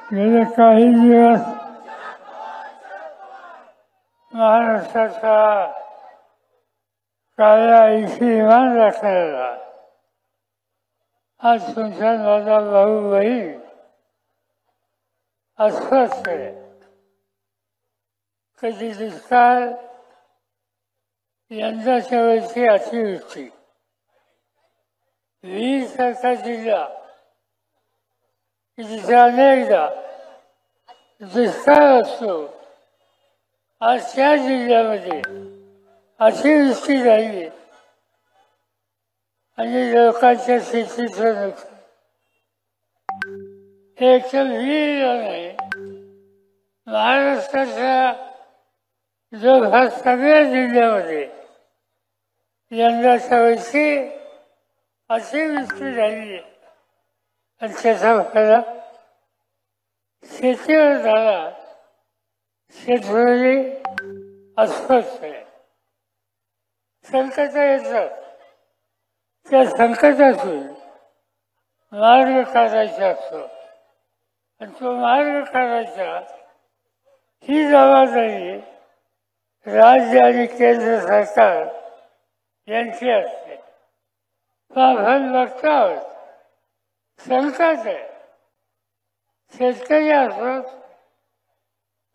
गेले काही दिवस महाराष्ट्राचा काळ्या इमान राखलेला आज तुमचा माझा भाऊ बहीण अस्वस्थ आहे. कधी दुष्काळ, यंदाच्या वर्षी अतिवृष्टी, 20 जिल्हा तिथे अनेकदा दुष्काळ असतो. आज त्या जिल्ह्यामध्ये अतिवृष्टी झाली आणि लोकांच्या शेतीचं नुकसान. एक तर विहिर नाही. महाराष्ट्राच्या जवळपास सगळ्या जिल्ह्यामध्ये यंदाच्या वर्षी अतिवृष्टी झाली आणि त्याचा फरक शेतीवर झाला. शेतकरी अस्वस्थ आहे. संकट येतात. त्या संकटातून मार्ग काढायचा असतो आणि तो मार्ग काढायचा ही जबाबदारी राज्य आणि केंद्र सरकार यांची असते. आपण बघतो आहोत संकट आहे. शेतकरी असोत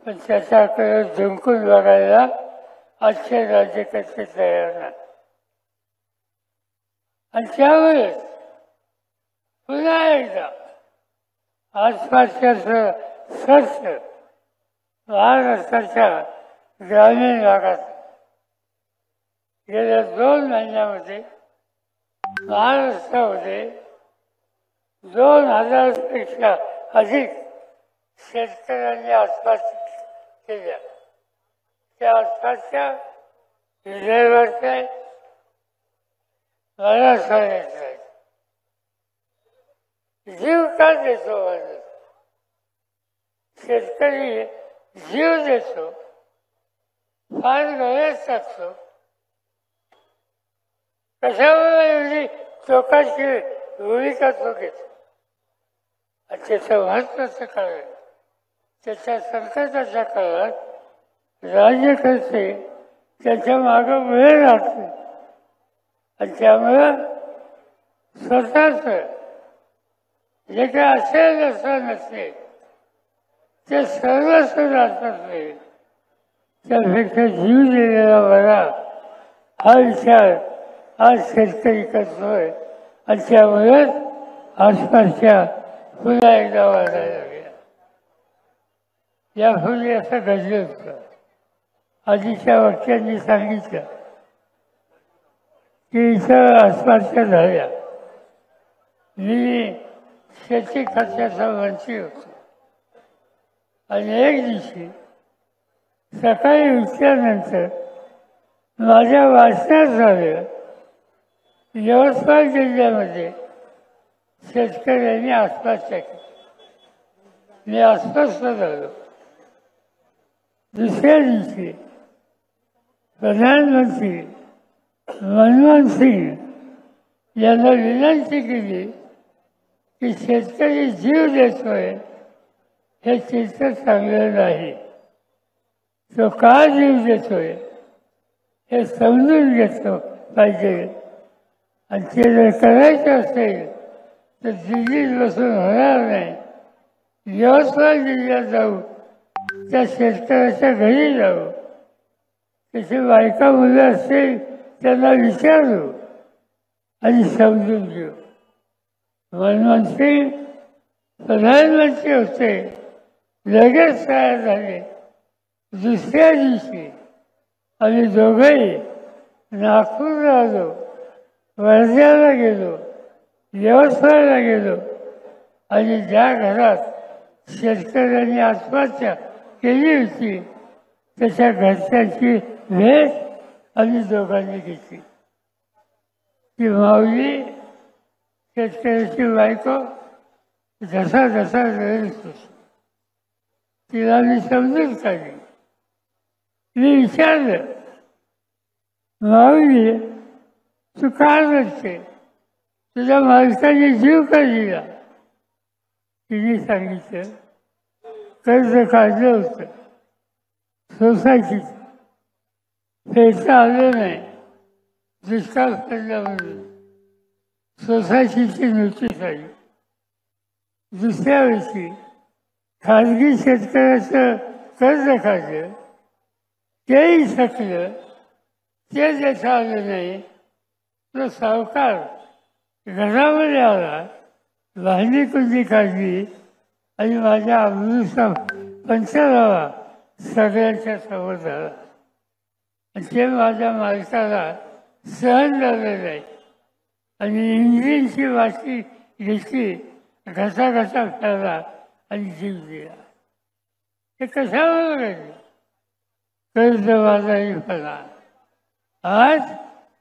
पण त्याच्याकडे झुंकून बघायला आजचे राज्यकर्ते तयार नाही. आणि त्यावेळेस पुन्हा एकदा आसपासच्या स्वच्छ महाराष्ट्राच्या ग्रामीण भागात गेल्या 2 महिन्यामध्ये महाराष्ट्रामध्ये 2000 पेक्षा अधिक शेतकऱ्यांनी आत्महत्या केल्या. त्या आत्महत्या विजयवरच्या मला सांगितलं जीव का देतो. शेतकरी जीव देतो, फार गरज टाकतो. कशामुळे एवढी टोकाची भूमिका तो घेतो. त्याचं महत्वाचं कारण त्याच्या संकटाच्या काळात राज्यकर्ते त्याच्या मागं वेळ लागते आणि त्यामुळं स्वतःच जे काय असेल असं नसेल ते सर्वस्व जातात नाही. त्यापेक्षा जीव दिलेला बरा हा विचार आज शेतकरी करतोय आणि त्यामुळेच आसपासच्या पुन्हा एकदा वाढायला लागल्या. यापूर्वी असं घडलं होतं. आधीच्या वक्त्यांनी सांगितलं की इथं आसपासच्या झाल्या. मी शेती खात्याचा मंत्री होतो आणि एक दिवशी सकाळी उठल्यानंतर माझ्या वाचनात झालं यवतमाळ जिल्ह्यामध्ये शेतकऱ्यांनी आत्महत्या केली. मी अस्वस्थ झालो. दुसऱ्या दिवशी प्रधानमंत्री मनमोहन सिंग यांना विनंती केली की शेतकरी जीव देतोय हे चित्र चांगलं नाही. तो का जीव देतोय हे समजून घेतलं पाहिजे आणि ते जर करायचं असेल तर दिल्लीत बसून होणार नाही. यवतमाळ जिल्ह्यात जाऊ, त्या शेतकऱ्याच्या घरी जाऊ, त्याची बायका मुलं असतील त्यांना विचारू आणि समजून घेऊ. मनमोहन सिंग प्रधानमंत्री होते, लगेच तयार झाले. दुसऱ्या दिवशी आम्ही दोघंही नागपूरला आलो, वर्ध्याला गेलो, यवतमाळला गेलो आणि ज्या घरात शेतकऱ्यांनी आत्महत्या केली होती त्याच्या घरच्यांची भेट आम्ही दोघांनी घेतली. ती माऊली शेतकऱ्याची बायको जसा जसा रडत होती तिला मी समजून काढली. मी विचारलं, माऊली तू का रडते? तुझ्या मालकाने जीव का दिला? तिने सांगितलं कर्ज काढलं होतं सोसायटीचं, फेडता आलं नाही, दुष्काळ पडला म्हणून सोसायटीची नोटीस आली. दुसऱ्या वर्षी खाजगी शेतकऱ्याचं कर्ज काढलं, तेही थकलं, ते देता आलं नाही. तो सावकार घरामध्ये आला, भांडी कुंडी काढली आणि माझ्या अमृतचा पंचनामा सगळ्यांच्या समोर झाला. आणि ते माझ्या मालकाला सहन झालं नाही आणि इंजिनची वाटी घेतली, घसा घसा खेळला आणि जीव दिला. हे कशावर घडलं? कर्जबाजारीपणा. आज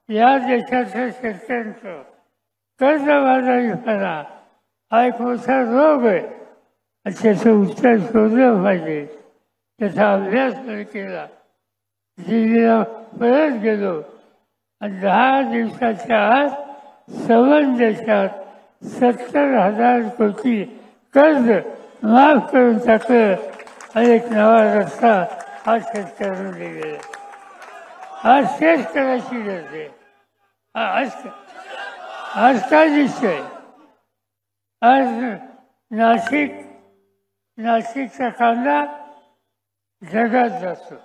या देशाच्या शेतकऱ्यांचं कर्जबाजारीपणा हा एक मोठा रोग आहे. आणि त्याचं उत्तर शोधलं पाहिजे. त्याचा अभ्यास केला. दिल्लीला परत गेलो आणि 10 दिवसाच्या आत संबंध देशात 70,000 कोटी कर्ज माफ करून टाकलं आणि एक नवा रस्ता हा शेतकऱ्यांना दिलेला. आज शेत करायची गरज आहे. आज काय दिसतंय? आज नाशिकचा कांदा जगात जातो,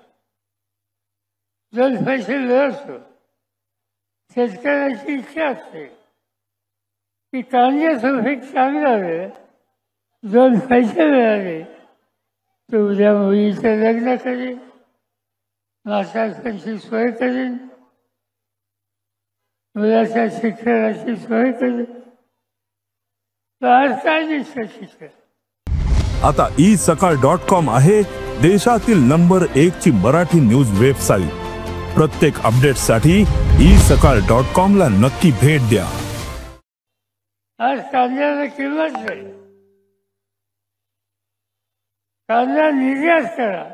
2 पैसे मिळतो. शेतकऱ्याची इच्छा असते की कांद्याचं पीक चांगलं आहे, 2 पैसे मिळाले तर उद्या मुलीचं लग्न करेन, मासाची सोय करेन, मुलाच्या शिक्षणाची सोय करेन. तर आज काय दिसतं शिक्षण? आता isakal.com आहे देशातील नंबर 1 ची मराठी न्यूज वेबसाईट. प्रत्येक अपडेटसाठी isakal.com ला नक्की भेट द्या. आज कांद्याला किंमत नाही. कांदा निर्यात करा,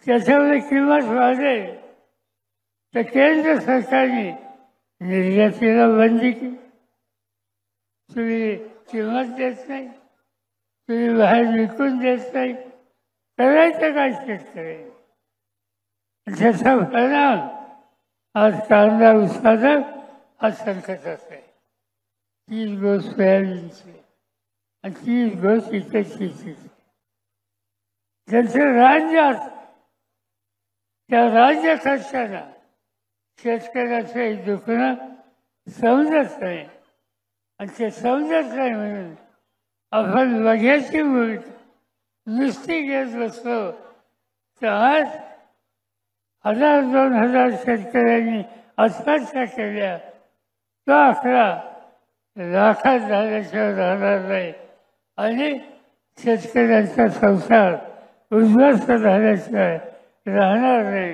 त्याच्यामध्ये किंमत वाढेल. तर केंद्र सरकारने निर्यातीला बंदी केली. तुम्ही किंमत देत नाही, तुम्ही बाहेर विकून देत नाही, करायचं काय शेतकरी? त्याचा परिणाम आज कांदा उत्पादक हा संकटात आहे. 30 गोष्ट सोयाबीनची आणि 30 गोष्ट इतर शेतीची. ज्यांचं राज्य असतं त्या राज्य खर्चाला शेतकऱ्याचं एक दुखणं समजत नाही. आणि ते समजत नाही म्हणून आपण बघ्याची भूमिका नुसती घेत बसलो तर आज 1000-2000 शेतकऱ्यांनी आत्महत्या केल्या. तो आकडा लाखात झाल्याशिवाय राहणार नाही आणि शेतकऱ्यांचा संसार उद्ध्वस्त झाल्याशिवाय राहणार नाही.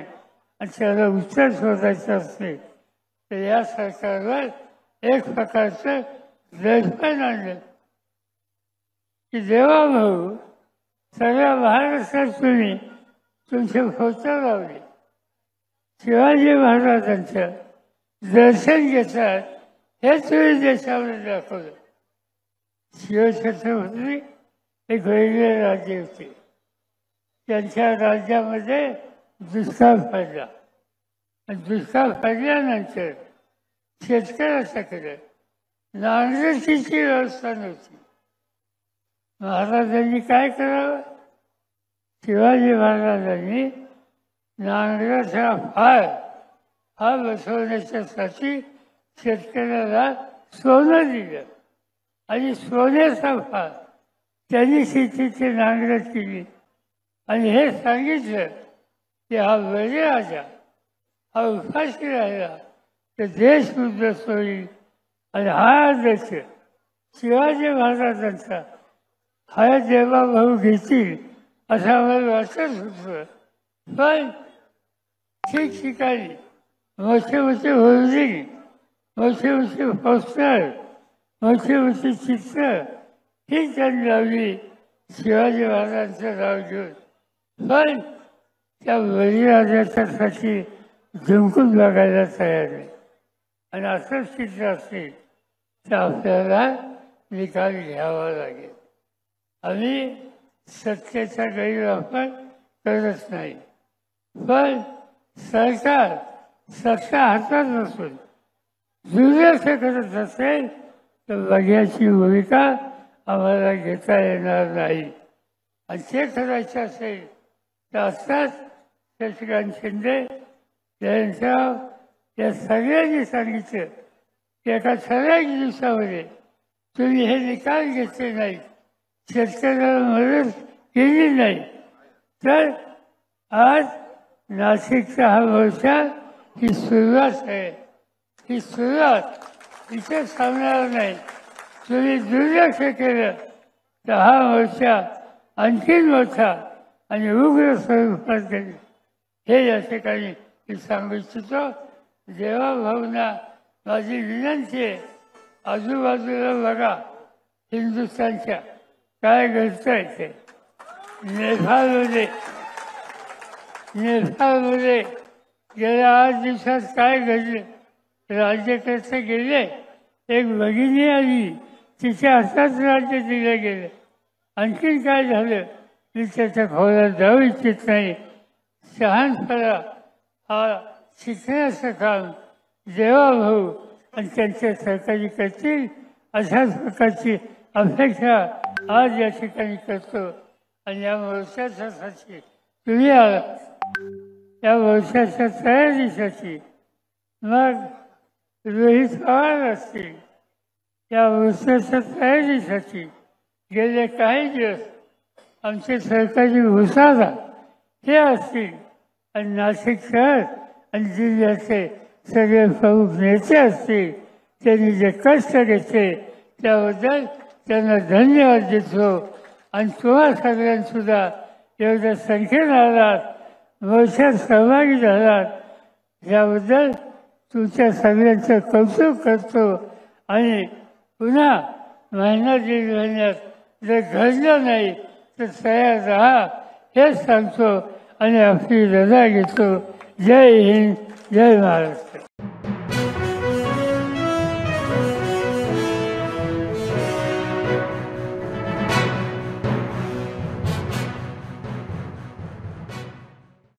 आणि त्याला उत्तर शोधायचं असते तर या सरकारवर एक प्रकारचं दडपण आणलं की देवा भाऊ सगळ्या महाराष्ट्रात तुम्ही तुमचे फोटो लावले, शिवाजी महाराजांचं दर्शन घेतात हे तुम्ही देशामध्ये दाखवलं. शिवछत्रपती एक वेगळे राज्य होते, त्यांच्या राज्यामध्ये दुष्काळ पडला आणि दुष्काळ पडल्यानंतर शेतकऱ्याच्याकडे नांगरटीची व्यवस्था नव्हती. महाराजांनी काय करावं? शिवाजी महाराजांनी नांगराचा फाळ हा बसवण्याच्यासाठी शेतकऱ्याला सोनं दिलं आणि सोन्याचा फाळ त्यांनी शेतीची नांगरट केली. आणि हे सांगितलं की हा बळीराजा हा उपाशी राहिला तर देश उद्ध्वस्त होईल. आणि हा देश शिवाजी महाराजांचा हा देवाभाऊ घेतील असं आम्हाला वाटत होतं. पण ठिकठिकाणी मोठे मोठे होर्डिंग, मोठे मोठे पोस्टर, मोठी मोठी चित्र ही त्यांनी लावली शिवाजी महाराजांचं नाव घेऊन. पण त्या बळीराजाच्यासाठी झुंकून बघायला तयार नाही. आणि असंच चित्र असेल तर आपल्याला निकाल घ्यावा लागेल. आम्ही सत्तेचा गैरवापर करत नाही. पण सरकार सत्ता हातात नसून दुर्लक्ष करत असेल तर बघ्याची भूमिका आम्हाला घेता येणार नाही. आणि ते करायचं असेल तर आत्ताच शशिकांत शिंदे जयंतराव या सगळ्यांनी सांगितलं की एका ठराविक दिवसामध्ये तुम्ही हे निकाल घेतले नाहीत, शेतकऱ्याला मदत केली नाही, तर आज नाशिकचा हा मोर्चा ही सुरुवात आहे. ही सुरुवात इथे थांबणार नाही. तुम्ही दुर्लक्ष केलं तर हा मोर्चा आणखीन मोठा आणि उग्र स्वरूपात गेले. हे या ठिकाणी मी सांगू इच्छितो. देवाभाऊंना माझी विनंती आहे, आजूबाजूला बघा हिंदुस्थानच्या काय घडतंय ते. नेपाळमध्ये गेल्या 8 दिवसात काय घडले. राज्यकर्ते गेले, एक भगिनी आली, तिच्या हातात राज्य दिलं गेलं. आणखीन काय झालं मी त्याच्या खोलात जाऊ इच्छित नाही. शहाणपणा हा शिकण्याचं काम देवाभाऊ आणि त्यांच्या सहकारी करतील अशाच प्रकारची अपेक्षा आज या ठिकाणी करतो. आणि या मोर्चासाठी तुम्ही आला, या मोर्चाच्या तयारीसाठी मग रोहित पवार असतील, या मोर्चाच्या तयारीसाठी गेले काही दिवस आमचे सहकारी भुसारा हे असतील आणि नाशिक शहर आणि जिल्ह्याचे सगळे प्रमुख नेते असतील. त्यांनी जे कष्ट घेतले त्याबद्दल त्यांना धन्यवाद देतो. आणि तुम्हा सगळ्यांसुद्धा एवढ्या संख्येनं आलात, मोर्चात सहभागी झालात याबद्दल तुमच्या सगळ्यांचं कौतुक करतो. आणि पुन्हा महिना 1.5 महिन्यात जर घडलं नाही तर तयार राहा हेच सांगतो आणि आपली रजा घेतो. जय हिंद, जय महाराष्ट्र.